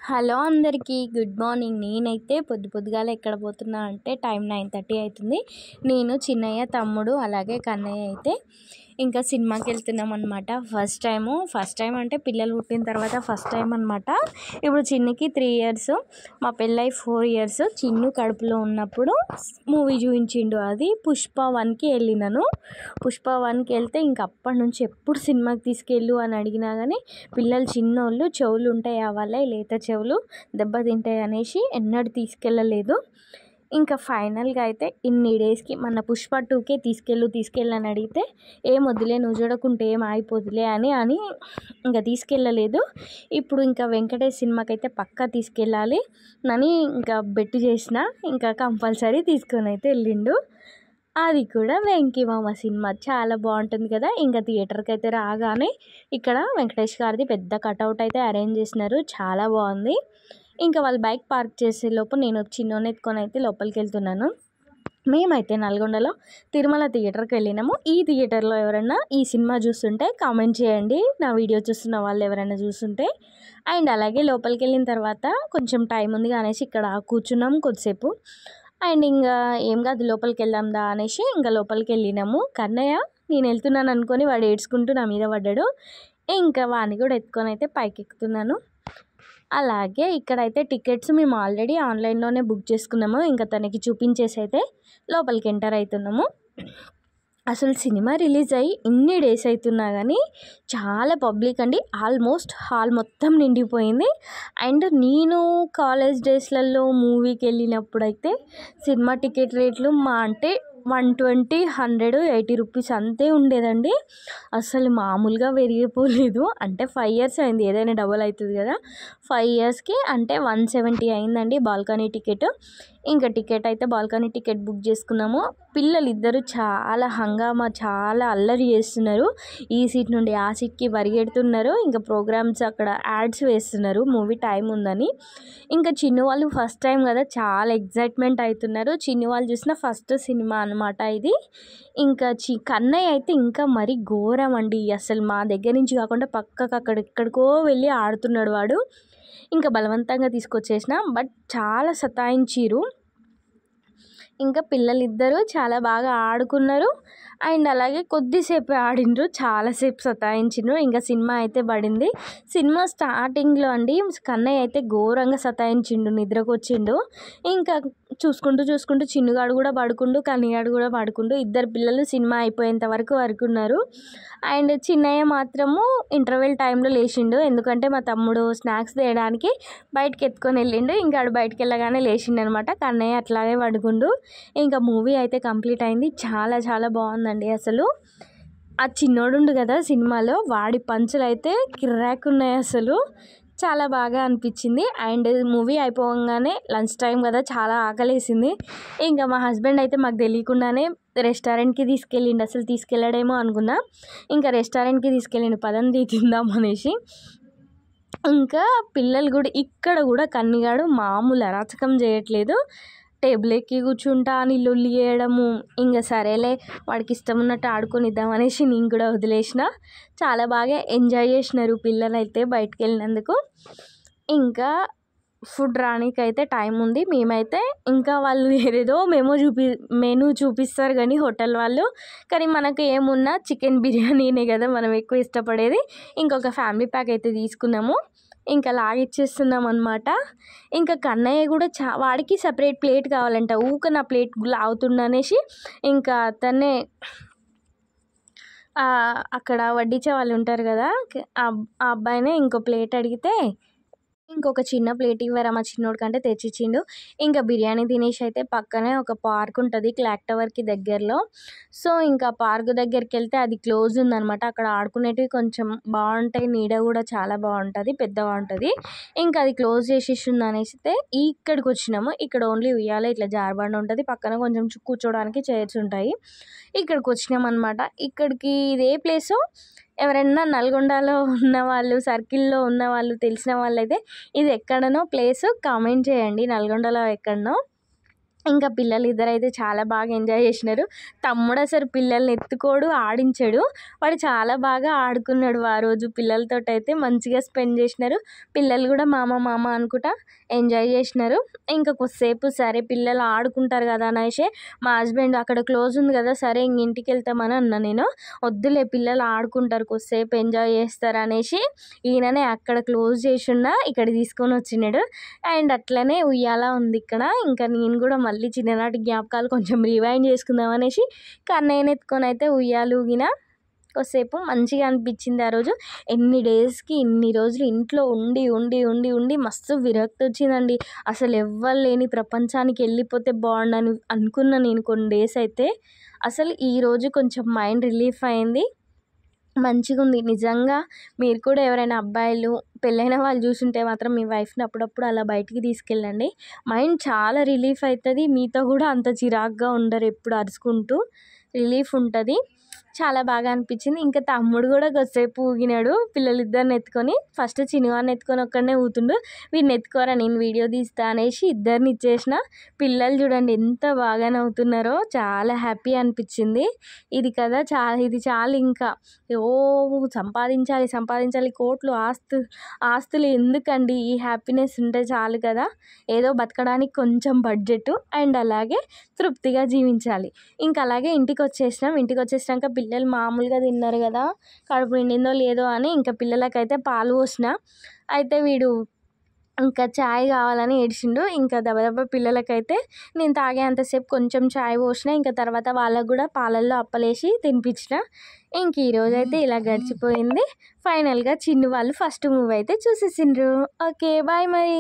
Hello అందరికీ good morning. నేనైతే పొద్దుగాల ఎక్కడ పోతున్నా అంటే టైం 9:30 అవుతుంది. నేను, చిన్నయ్య, తమ్ముడు అలాగే కన్నయ్య అయితే ఇంకా సినిమాకి వెళ్తున్నాం అనమాట. ఫస్ట్ టైం అంటే పిల్లలు పుట్టిన తర్వాత ఫస్ట్ టైం అనమాట. ఇప్పుడు చిన్నికి 3 years, మా పెళ్ళై 4 years. చిన్ను కడుపులో ఉన్నప్పుడు మూవీ చూపించిండు, అది పుష్ప 1కి వెళ్ళినాను. పుష్ప 1కి వెళ్తే ఇంక అప్పటి నుంచి ఎప్పుడు సినిమాకి తీసుకెళ్ళు అని అడిగినా కానీ పిల్లలు చిన్నోళ్ళు, చెవులు ఉంటాయి వాళ్ళ లేత చెవులు దెబ్బతింటాయి అనేసి ఎన్నడూ తీసుకెళ్ళలేదు. ఇంకా ఫైనల్గా అయితే ఇన్ని డేస్కి మన పుష్ప 2కే తీసుకెళ్ళు అని అడిగితే ఏం వద్దులే, నువ్వు చూడకుంటే ఏం అయిపోదులే అని ఇంకా తీసుకెళ్ళలేదు. ఇప్పుడు ఇంకా వెంకటేష్ సినిమాకి అయితే పక్కా తీసుకెళ్ళాలి అని ఇంకా బెట్టు చేసిన, ఇంకా కంపల్సరీ తీసుకొని అయితే వెళ్ళిండు. అది కూడా వెంకీ మామ సినిమా చాలా బాగుంటుంది కదా. ఇంకా థియేటర్కి అయితే రాగానే ఇక్కడ వెంకటేష్ గారిది పెద్ద కటౌట్ అయితే అరేంజ్ చేసినారు, చాలా బాగుంది. ఇంకా వాళ్ళు బైక్ పార్క్ చేసే లోపు నేను చిన్నోని ఎత్తుకొని అయితే లోపలికి వెళ్తున్నాను. మేమైతే నల్గొండలో తిరుమల థియేటర్కి వెళ్ళినాము. ఈ థియేటర్లో ఎవరైనా ఈ సినిమా చూస్తుంటే కామెంట్ చేయండి, నా వీడియో చూస్తున్న వాళ్ళు ఎవరైనా చూస్తుంటే. అండ్ అలాగే లోపలికి వెళ్ళిన తర్వాత కొంచెం టైం ఉంది అనేసి ఇక్కడ కూర్చున్నాం కొద్దిసేపు. అండ్ ఇంకా ఏం కాదు లోపలికి వెళ్దాందా అనేసి ఇంకా లోపలికి వెళ్ళినాము. కన్నయ్య నేను వెళ్తున్నాను అనుకొని వాడు ఏడ్చుకుంటూ నా మీద పడ్డాడు. ఇంకా వాడిని కూడా ఎత్తుకొని అయితే పైకి ఎక్కుతున్నాను. అలాగే ఇక్కడైతే టికెట్స్ మేము ఆల్రెడీ ఆన్లైన్లోనే బుక్ చేసుకున్నాము. ఇంకా తనకి చూపించేసి అయితే లోపలికి ఎంటర్ అవుతున్నాము. అసలు సినిమా రిలీజ్ అయ్యి ఇన్ని డేస్ అవుతున్నా కానీ చాలా పబ్లిక్ అండి. ఆల్మోస్ట్ హాల్ మొత్తం నిండిపోయింది. అండ్ నేను కాలేజ్ డేస్లలో మూవీకి వెళ్ళినప్పుడు అయితే సినిమా టికెట్ రేట్లు మా అంటే 120, 100, 80 రూపీస్ అంతే ఉండేదండి. అసలు మామూలుగా పెరిగిపోలేదు. అంటే 5 years అయింది, ఏదైనా డబుల్ అవుతుంది కదా. 5 yearsకి అంటే 170 అయిందండి బాల్కనీ టికెట్. ఇంకా టికెట్ అయితే బాల్కనీ టికెట్ బుక్ చేసుకున్నాము. పిల్లలు ఇద్దరు చాలా హంగామా, చాలా అల్లరి చేస్తున్నారు. ఈ సీట్ నుండి ఆ సీట్కి పరిగెడుతున్నారు. ఇంకా ప్రోగ్రామ్స్ అక్కడ యాడ్స్ వేస్తున్నారు మూవీ టైం ఉందని. ఇంకా చిన్ను వాళ్ళు ఫస్ట్ టైం కదా, చాలా ఎగ్జైట్మెంట్ అవుతున్నారు. చిన్ను వాళ్ళు చూసిన ఫస్ట్ సినిమా అనమాట ఇది. ఇంకా కన్నయ్య అయితే ఇంకా మరీ ఘోరం అండి. అసలు మా దగ్గర నుంచి కాకుండా పక్కకు అక్కడెక్కడికో వెళ్ళి ఆడుతున్నాడు వాడు. ఇంకా బలవంతంగా తీసుకొచ్చేసిన, బట్ చాలా సతాయించిరు. ఇంకా పిల్లలిద్దరూ చాలా బాగా ఆడుకున్నారు. అండ్ అలాగే కొద్దిసేపు ఆడిండ్రు, చాలాసేపు సతాయించిండ్రు. ఇంకా సినిమా అయితే పడింది. సినిమా స్టార్టింగ్లో అండి కన్నయ్య అయితే ఘోరంగా సతాయించిండు, నిద్రకు వచ్చిండు. ఇంకా చూసుకుంటూ చిన్నుగాడు కూడా పడుకుండు, కన్నయ్యగాడు కూడా పడుకుండు. ఇద్దరు పిల్లలు సినిమా అయిపోయేంత వరకు ఉన్నారు. అండ్ చిన్నయ్య మాత్రము ఇంటర్వెల్ టైంలో లేచిండు, ఎందుకంటే మా తమ్ముడు స్నాక్స్ తేయడానికి బయటకు ఎత్తుకొని వెళ్ళిండు. ఇంకా ఆడు బయటకు వెళ్ళగానే లేచిండు అనమాట. కన్నయ్య అట్లాగే పడుకుండు. ఇంకా మూవీ అయితే కంప్లీట్ అయింది. చాలా చాలా బాగుందండి. అసలు ఆ చిన్నోడుండు కదా సినిమాలో, వాడి పంచులు అయితే కిర్రాకున్నాయి. అసలు చాలా బాగా అనిపించింది. అండ్ మూవీ అయిపోగానే లంచ్ టైం కదా, చాలా ఆకలేసింది. ఇంకా మా హస్బెండ్ అయితే మాకు తెలియకుండానే రెస్టారెంట్కి తీసుకెళ్ళిండు. అసలు తీసుకెళ్ళడేమో అనుకున్నా, ఇంకా రెస్టారెంట్కి తీసుకెళ్ళిండు, పదండి తిందాం అనేసి. ఇంకా పిల్లలు కూడా ఇక్కడ కూడా కన్నిగాడు మామూలు అరాచకం చేయట్లేదు. టేబుల్ ఎక్కి కూర్చుంటా అని లొల్లి చేయడము. ఇంకా సరేలే వాడికి ఇష్టం ఉన్నట్టు ఆడుకొనిద్దాం అనేసి నేను కూడా వదిలేసిన. చాలా బాగా ఎంజాయ్ చేసినారు పిల్లలు అయితే బయటకు వెళ్ళినందుకు. ఇంకా ఫుడ్ రానికైతే టైం ఉంది. మేమైతే ఇంకా వాళ్ళు ఏదేదో మెనూ చూపిస్తారు కానీ హోటల్ వాళ్ళు, కానీ మనకు ఏమున్నా చికెన్ బిర్యానీనే కదా మనం ఎక్కువ ఇష్టపడేది. ఇంకొక ఫ్యామిలీ ప్యాక్ అయితే తీసుకున్నాము. ఇంకా లాగిచ్చేస్తున్నాం అనమాట. ఇంకా కన్నయ్య కూడా వాడికి సపరేట్ ప్లేట్ కావాలంట. ఊక నా ప్లేట్ లాగుతుండనేసి ఇంకా అతన్నే అక్కడ వడ్డించే వాళ్ళు ఉంటారు కదా, ఆ అబ్బాయినే ఇంకో ప్లేట్ అడిగితే ఇంకొక చిన్న ప్లేట్ ఇవ్వరా మా చిన్నోడి కంటే తెచ్చిచ్చిండు. ఇంకా బిర్యానీ తినేసి అయితే పక్కనే ఒక పార్క్ ఉంటుంది క్లాక్ టవర్కి దగ్గరలో. సో ఇంకా పార్క్ దగ్గరికి వెళ్తే అది క్లోజ్ ఉందనమాట. అక్కడ ఆడుకునేటివి కొంచెం బాగుంటాయి, నీడ కూడా చాలా బాగుంటుంది, పెద్దగా ఉంటుంది. ఇంకా అది క్లోజ్ చేసేసింది అనేసి ఇక్కడికి వచ్చినాము. ఇక్కడ ఓన్లీ ఉయ్యాల ఇట్లా జారబండ ఉంటుంది, పక్కన కొంచెం కూర్చోడానికి చైర్స్ ఉంటాయి. ఇక్కడికి వచ్చినాం అనమాట. ఇక్కడికి ఇదే ప్లేసు ఎవరైనా నల్గొండలో ఉన్న వాళ్ళు, సర్కిల్లో ఉన్న వాళ్ళు, తెలిసిన వాళ్ళు అయితే ఇది ఎక్కడనో ప్లేస్ కామెంట్ చేయండి, నల్గొండలో ఎక్కడనో. ఇంకా పిల్లలు ఇద్దరైతే చాలా బాగా ఎంజాయ్ చేసినారు. తమ్ముడు అసలు పిల్లల్ని ఎత్తుకోడు, ఆడించాడు. వాడు చాలా బాగా ఆడుకున్నాడు ఆ రోజు. పిల్లలతోటి అయితే మంచిగా స్పెండ్ చేసినారు. పిల్లలు కూడా మామ మామ అనుకుంటా ఎంజాయ్ చేసినారు. ఇంకా కొద్దిసేపు సరే పిల్లలు ఆడుకుంటారు కదా అనేసి మా హస్బెండ్ అక్కడ క్లోజ్ ఉంది కదా, సరే ఇంక ఇంటికి వెళ్తామని అన్నా నేను. వద్దులే పిల్లలు ఆడుకుంటారు కొద్దిసేపు ఎంజాయ్ చేస్తారు అనేసి ఈయననే అక్కడ క్లోజ్ చేసి ఇక్కడ తీసుకొని వచ్చినాడు. అండ్ అట్లనే ఉయ్యాల ఉంది ఇక్కడ. ఇంకా నేను కూడా మళ్ళీ చిన్ననాటి జ్ఞాపకాలు కొంచెం రివైండ్ చేసుకుందాం అనేసి కన్నయ్యని ఎత్తుకొని అయితే ఉయ్యాలు ఊగిన. కొద్దిసేపు మంచిగా అనిపించింది ఆ రోజు. ఎన్ని డేస్కి ఇన్ని రోజులు ఇంట్లో ఉండి ఉండి ఉండి ఉండి మస్తు విరక్తి వచ్చిందండి. అసలు ఎవ్వరు లేని ప్రపంచానికి వెళ్ళిపోతే బాగుండని అనుకున్నా నేను కొన్ని డేస్ అయితే. అసలు ఈరోజు కొంచెం మైండ్ రిలీఫ్ అయింది, మంచిగా ఉంది నిజంగా. మీరు కూడా ఎవరైనా అబ్బాయిలు పెళ్ళైన వాళ్ళు చూసుంటే మాత్రం మీ వైఫ్ని అప్పుడప్పుడు అలా బయటికి తీసుకెళ్ళండి. మైండ్ చాలా రిలీఫ్ అవుతుంది. మీతో కూడా అంత చిరాకుగా ఉండరు, ఎప్పుడు అరుచుకుంటూ రిలీఫ్ ఉంటుంది. చాలా బాగా అనిపించింది. ఇంకా తమ్ముడు కూడా కొద్దిసేపు ఊగినాడు పిల్లలిద్దరిని ఎత్తుకొని. ఫస్ట్ చిన్నవాడిని ఎత్తుకొని ఒక్కడనే ఊతుండు, వీడిని ఎత్తుకోరా నేను వీడియో తీస్తా అనేసి ఇద్దరిని ఇచ్చేసిన. పిల్లలు చూడండి ఎంత బాగా నవ్వుతున్నారో, చాలా హ్యాపీ అనిపించింది. ఇది చాలు ఇంకా ఓ సంపాదించాలి సంపాదించాలి, కోట్లు ఆస్తులు ఎందుకండి, ఈ హ్యాపీనెస్ ఉంటే చాలు కదా. ఏదో బతకడానికి కొంచెం బడ్జెట్ అండ్ అలాగే తృప్తిగా జీవించాలి. ఇంకా అలాగే ఇంటికి వచ్చేసినాక పిల్లలు మామూలుగా తిన్నారు కదా, కడుపు నిండిందో లేదో అని ఇంకా పిల్లలకైతే పాలు పోసిన. అయితే వీడు ఇంకా ఛాయ్ కావాలని ఏడ్చిండు. ఇంకా దబదబా పిల్లలకైతే నేను తాగేంతసేపు కొంచెం ఛాయ్ పోసిన. ఇంకా తర్వాత వాళ్ళకు కూడా పాలల్లో అప్పలేసి తినిపించిన. ఇంక ఈరోజు అయితే ఇలా గడిచిపోయింది. ఫైనల్గా చిన్ను వాళ్ళు ఫస్ట్ మూవీ అయితే చూసేసిండ్రు. ఓకే బాయ్ మరి.